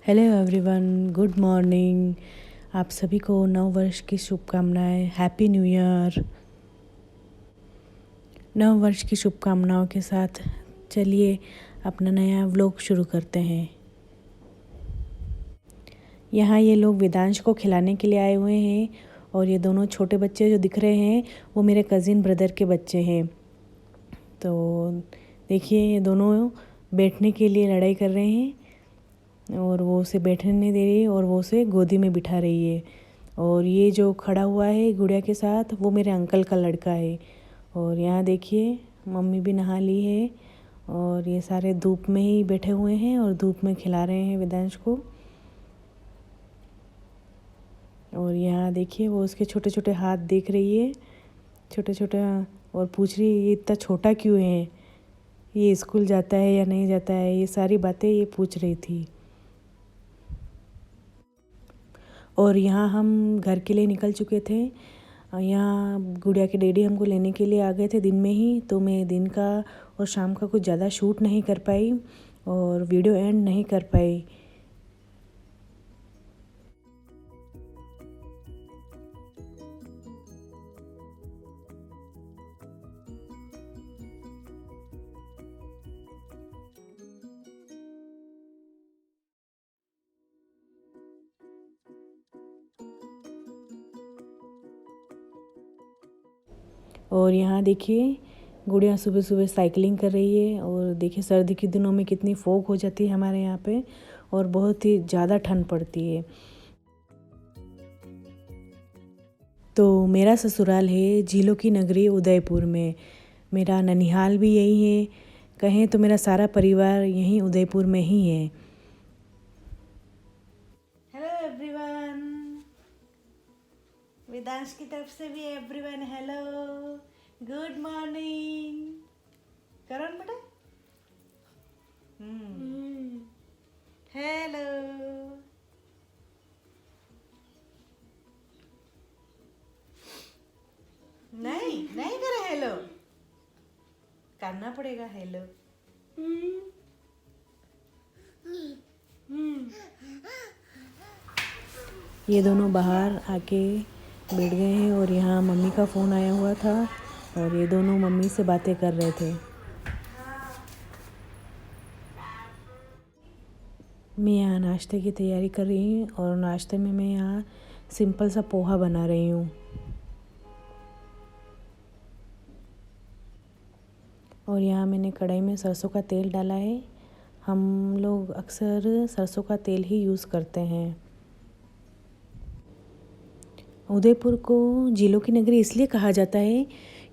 Hello everyone, good morning. आप सभी को नव वर्ष की शुभकामनाएं। Happy new year. नव वर्ष की शुभकामनाओं के साथ चलिए अपना नया व्लॉग शुरू करते हैं। यहाँ ये लोग वेदांश को खिलाने के लिए आए हुए हैं और ये दोनों छोटे बच्चे जो दिख रहे हैं वो मेरे कज़िन ब्रदर के बच्चे हैं। तो देखिए ये दोनों बैठने के लिए लड़ाई कर रहे हैं और वो उसे बैठने नहीं दे रही है और वो उसे गोदी में बिठा रही है। और ये जो खड़ा हुआ है गुड़िया के साथ वो मेरे अंकल का लड़का है। और यहाँ देखिए मम्मी भी नहा ली है और ये सारे धूप में ही बैठे हुए हैं और धूप में खिला रहे हैं वेदांश को। और यहाँ देखिए वो उसके छोटे छोटे हाथ देख रही है, छोटे छोटे, और पूछ रही है ये इतना छोटा क्यों है, ये स्कूल जाता है या नहीं जाता है, ये सारी बातें ये पूछ रही थी। और यहाँ हम घर के लिए निकल चुके थे। यहाँ गुड़िया के डैडी हमको लेने के लिए आ गए थे दिन में ही, तो मैं दिन का और शाम का कुछ ज़्यादा शूट नहीं कर पाई और वीडियो एंड नहीं कर पाई। और यहाँ देखिए गुड़िया सुबह सुबह साइकिलिंग कर रही है। और देखिए सर्दी के दिनों में कितनी फॉग हो जाती है हमारे यहाँ पे और बहुत ही ज़्यादा ठंड पड़ती है। तो मेरा ससुराल है झीलों की नगरी उदयपुर में। मेरा ननिहाल भी यही है, कहें तो मेरा सारा परिवार यहीं उदयपुर में ही है। हेलो एवरीवन, वेदांश की तरफ से भी एवरीवन हेलो, गुड मॉर्निंग। करण बेटा हेलो। नहीं नहीं करे हेलो, करना पड़ेगा हेलो। ये दोनों बाहर आके बैठ गए हैं और यहाँ मम्मी का फ़ोन आया हुआ था और ये दोनों मम्मी से बातें कर रहे थे। मैं यहाँ नाश्ते की तैयारी कर रही हूँ और नाश्ते में मैं यहाँ सिंपल सा पोहा बना रही हूँ। और यहाँ मैंने कढ़ाई में सरसों का तेल डाला है। हम लोग अक्सर सरसों का तेल ही यूज़ करते हैं। उदयपुर को झीलों की नगरी इसलिए कहा जाता है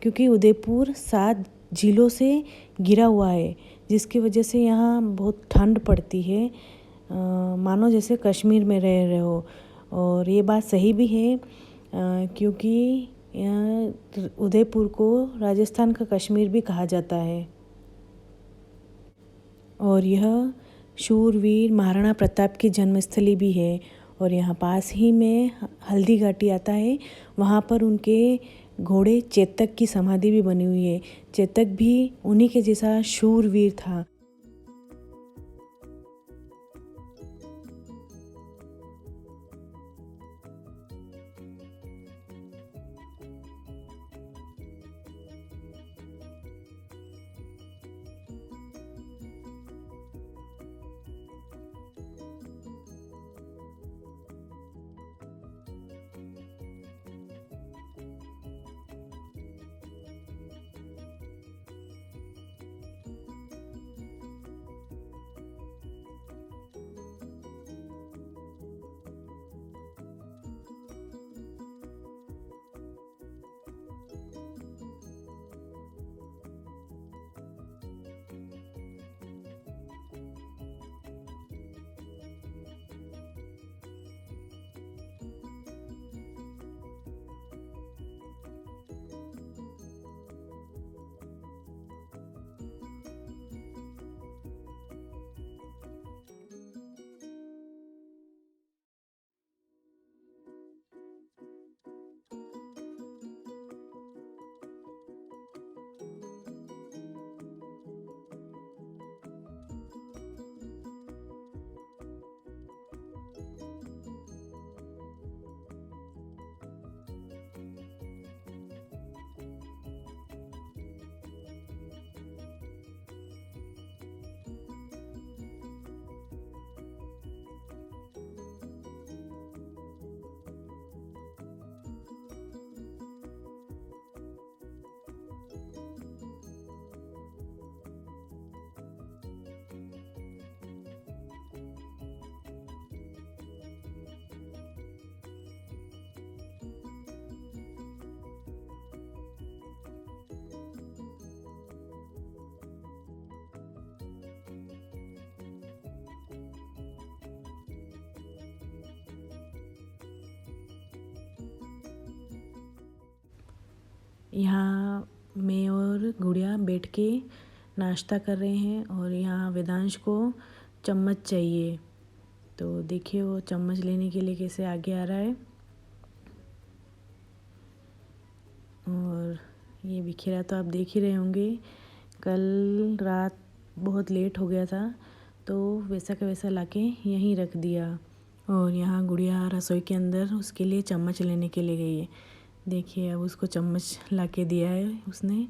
क्योंकि उदयपुर 7 झीलों से घिरा हुआ है, जिसकी वजह से यहाँ बहुत ठंड पड़ती है, मानो जैसे कश्मीर में रह रहे हो। और ये बात सही भी है क्योंकि यहाँ उदयपुर को राजस्थान का कश्मीर भी कहा जाता है। और यह शूरवीर महाराणा प्रताप की जन्मस्थली भी है। और यहाँ पास ही में हल्दी घाटी आता है, वहाँ पर उनके घोड़े चेतक की समाधि भी बनी हुई है। चेतक भी उन्हीं के जैसा शूरवीर था। यहाँ मैं और गुड़िया बैठ के नाश्ता कर रहे हैं और यहाँ वेदांश को चम्मच चाहिए। तो देखिए वो चम्मच लेने के लिए कैसे आगे आ रहा है। और ये बिखेरा तो आप देख ही रहे होंगे। कल रात बहुत लेट हो गया था तो वैसा का वैसा लाके यहीं रख दिया। और यहाँ गुड़िया रसोई के अंदर उसके लिए चम्मच लेने के लिए गई है। देखिए अब उसको चम्मच लाके दिया है उसने।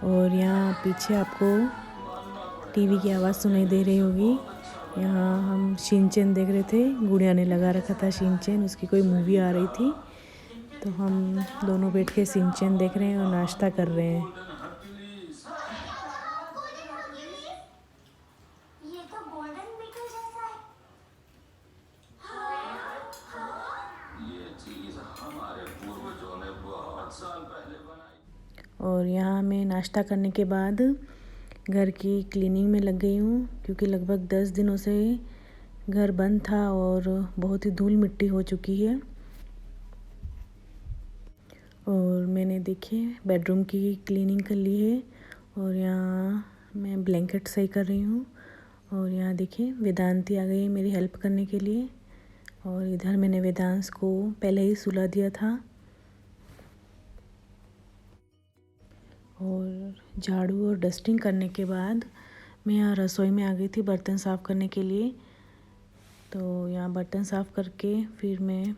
और यहाँ पीछे आपको टीवी की आवाज़ सुनाई दे रही होगी। यहाँ हम शिनचैन देख रहे थे। गुड़िया ने लगा रखा था शिनचैन, उसकी कोई मूवी आ रही थी तो हम दोनों बैठ के शिनचैन देख रहे हैं और नाश्ता कर रहे हैं। ये तो गोल्डन बीटल जैसा है। ये चीज हमारे पूर्वजों ने बहुत साल पहले बनाई। और यहाँ मैं नाश्ता करने के बाद घर की क्लीनिंग में लग गई हूँ क्योंकि लगभग 10 दिनों से घर बंद था और बहुत ही धूल मिट्टी हो चुकी है। और मैंने देखिए बेडरूम की क्लीनिंग कर ली है और यहाँ मैं ब्लैंकेट सही कर रही हूँ। और यहाँ देखिए वेदांती आ गई है मेरी हेल्प करने के लिए। और इधर मैंने वेदांश को पहले ही सुला दिया था। और झाड़ू और डस्टिंग करने के बाद मैं यहाँ रसोई में आ गई थी बर्तन साफ़ करने के लिए। तो यहाँ बर्तन साफ़ करके फिर मैं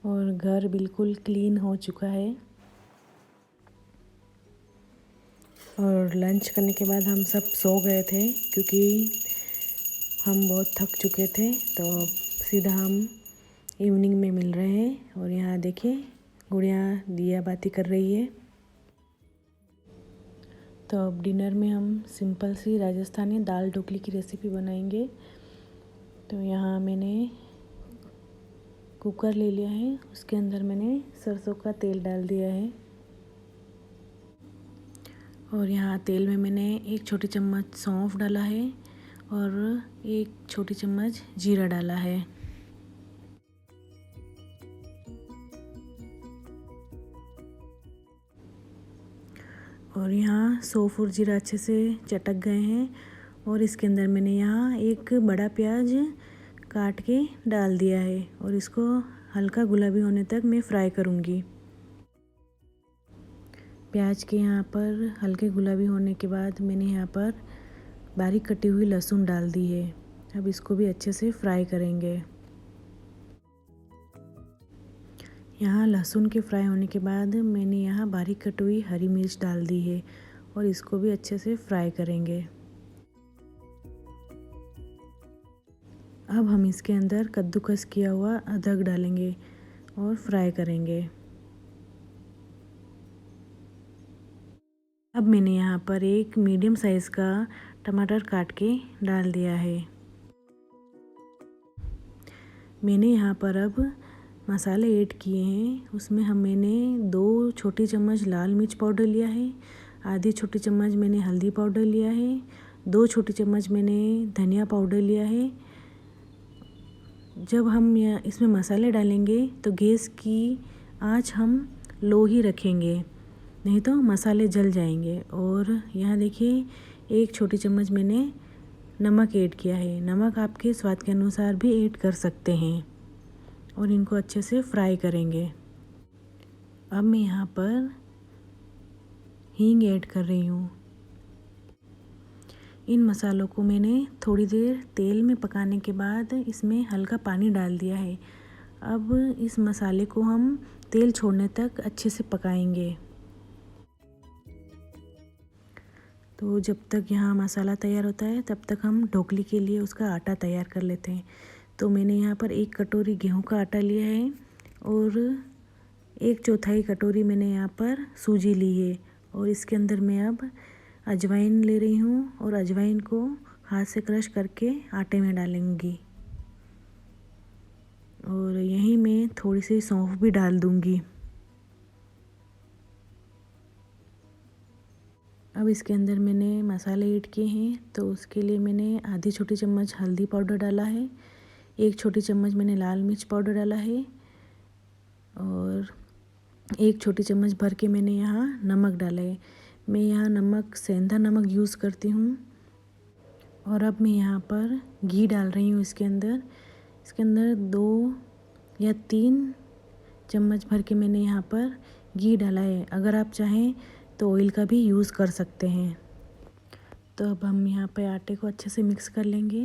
और घर बिल्कुल क्लीन हो चुका है। और लंच करने के बाद हम सब सो गए थे क्योंकि हम बहुत थक चुके थे। तो अब सीधा हम इवनिंग में मिल रहे हैं। और यहाँ देखिए गुड़िया दिया बाती कर रही है। तो अब डिनर में हम सिंपल सी राजस्थानी दाल ढोकली की रेसिपी बनाएंगे। तो यहाँ मैंने कुकर ले लिया है, उसके अंदर मैंने सरसों का तेल डाल दिया है। और यहाँ तेल में मैंने 1 छोटी चम्मच सौंफ डाला है और 1 छोटी चम्मच जीरा डाला है। और यहाँ सौंफ और जीरा अच्छे से चटक गए हैं। और इसके अंदर मैंने यहाँ 1 बड़ा प्याज काट के डाल दिया है और इसको हल्का गुलाबी होने तक मैं फ्राई करूँगी। प्याज के यहाँ पर हल्के गुलाबी होने के बाद मैंने यहाँ पर बारीक कटी हुई लहसुन डाल दी है। अब इसको भी अच्छे से फ्राई करेंगे। यहाँ लहसुन के फ्राई होने के बाद मैंने यहाँ बारीक कटी हुई हरी मिर्च डाल दी है और इसको भी अच्छे से फ्राई करेंगे। अब हम इसके अंदर कद्दूकस किया हुआ अदरक डालेंगे और फ्राई करेंगे। अब मैंने यहाँ पर 1 मीडियम साइज़ का टमाटर काट के डाल दिया है। मैंने यहाँ पर अब मसाले ऐड किए हैं। उसमें मैंने 2 छोटी चम्मच लाल मिर्च पाउडर लिया है, आधी छोटी चम्मच मैंने हल्दी पाउडर लिया है, 2 छोटी चम्मच मैंने धनिया पाउडर लिया है। जब हम इसमें मसाले डालेंगे तो गैस की आंच हम लो ही रखेंगे, नहीं तो मसाले जल जाएंगे। और यहाँ देखिए 1 छोटी चम्मच मैंने नमक ऐड किया है। नमक आपके स्वाद के अनुसार भी ऐड कर सकते हैं। और इनको अच्छे से फ्राई करेंगे। अब मैं यहाँ पर हींग ऐड कर रही हूँ। इन मसालों को मैंने थोड़ी देर तेल में पकाने के बाद इसमें हल्का पानी डाल दिया है। अब इस मसाले को हम तेल छोड़ने तक अच्छे से पकाएंगे। तो जब तक यहाँ मसाला तैयार होता है तब तक हम ढोकली के लिए उसका आटा तैयार कर लेते हैं। तो मैंने यहाँ पर 1 कटोरी गेहूं का आटा लिया है और 1/4 कटोरी मैंने यहाँ पर सूजी ली है और इसके अंदर मैं अब अजवाइन ले रही हूँ और अजवाइन को हाथ से क्रश करके आटे में डालेंगी और यहीं मैं थोड़ी सी सौंफ भी डाल दूँगी। अब इसके अंदर मैंने मसाले ऐड किए हैं, तो उसके लिए मैंने आधी छोटी चम्मच हल्दी पाउडर डाला है, 1 छोटी चम्मच मैंने लाल मिर्च पाउडर डाला है और 1 छोटी चम्मच भर के मैंने यहाँ नमक डाला है। मैं यहाँ नमक सेंधा नमक यूज़ करती हूँ। और अब मैं यहाँ पर घी डाल रही हूँ इसके अंदर 2 या 3 चम्मच भर के मैंने यहाँ पर घी डाला है। अगर आप चाहें तो ऑयल का भी यूज़ कर सकते हैं। तो अब हम यहाँ पे आटे को अच्छे से मिक्स कर लेंगे।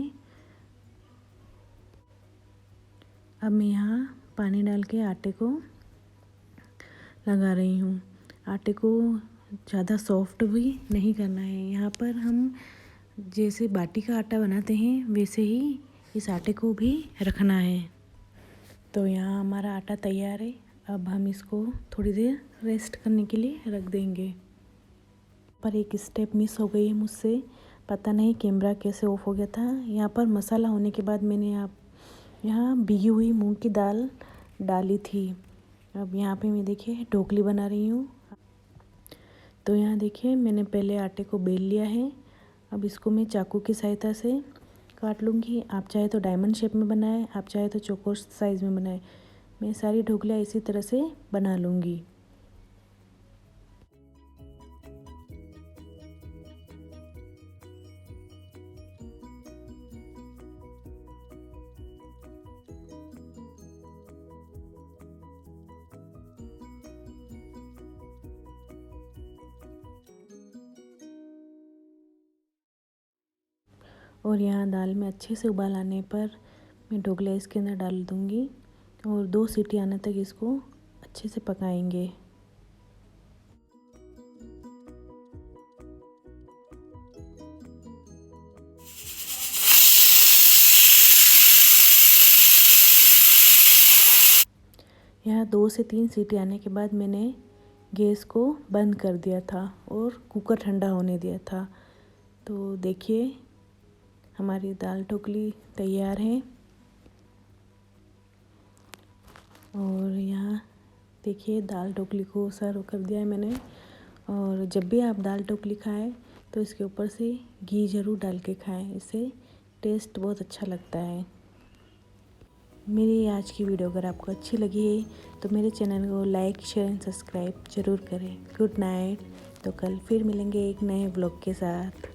अब मैं यहाँ पानी डाल के आटे को लगा रही हूँ। आटे को ज़्यादा सॉफ्ट भी नहीं करना है। यहाँ पर हम जैसे बाटी का आटा बनाते हैं वैसे ही इस आटे को भी रखना है। तो यहाँ हमारा आटा तैयार है। अब हम इसको थोड़ी देर रेस्ट करने के लिए रख देंगे। पर एक स्टेप मिस हो गई है मुझसे, पता नहीं कैमरा कैसे ऑफ हो गया था। यहाँ पर मसाला होने के बाद मैंने यहाँ भिगी हुई मूंग की दाल डाली थी। अब यहाँ पे मैं देखिए ढोकली बना रही हूँ। तो यहाँ देखिए मैंने पहले आटे को बेल लिया है। अब इसको मैं चाकू की सहायता से काट लूँगी। आप चाहे तो डायमंड शेप में बनाएं, आप चाहे तो चौकोर साइज़ में बनाएं। मैं सारी ढोकलियाँ इसी तरह से बना लूँगी। और यहाँ दाल में अच्छे से उबाल आने पर मैं ढोकला इसके अंदर डाल दूँगी और 2 सीटी आने तक इसको अच्छे से पकाएंगे। यहाँ 2 से 3 सीटी आने के बाद मैंने गैस को बंद कर दिया था और कुकर ठंडा होने दिया था। तो देखिए हमारी दाल ढोकली तैयार है। और यहाँ देखिए दाल ढोकली को सर्व कर दिया है मैंने। और जब भी आप दाल ढोकली खाएं तो इसके ऊपर से घी ज़रूर डाल के खाएं, इससे टेस्ट बहुत अच्छा लगता है। मेरी आज की वीडियो अगर आपको अच्छी लगी है तो मेरे चैनल को लाइक शेयर एंड सब्सक्राइब ज़रूर करें। Good night. तो कल फिर मिलेंगे एक नए व्लॉग के साथ।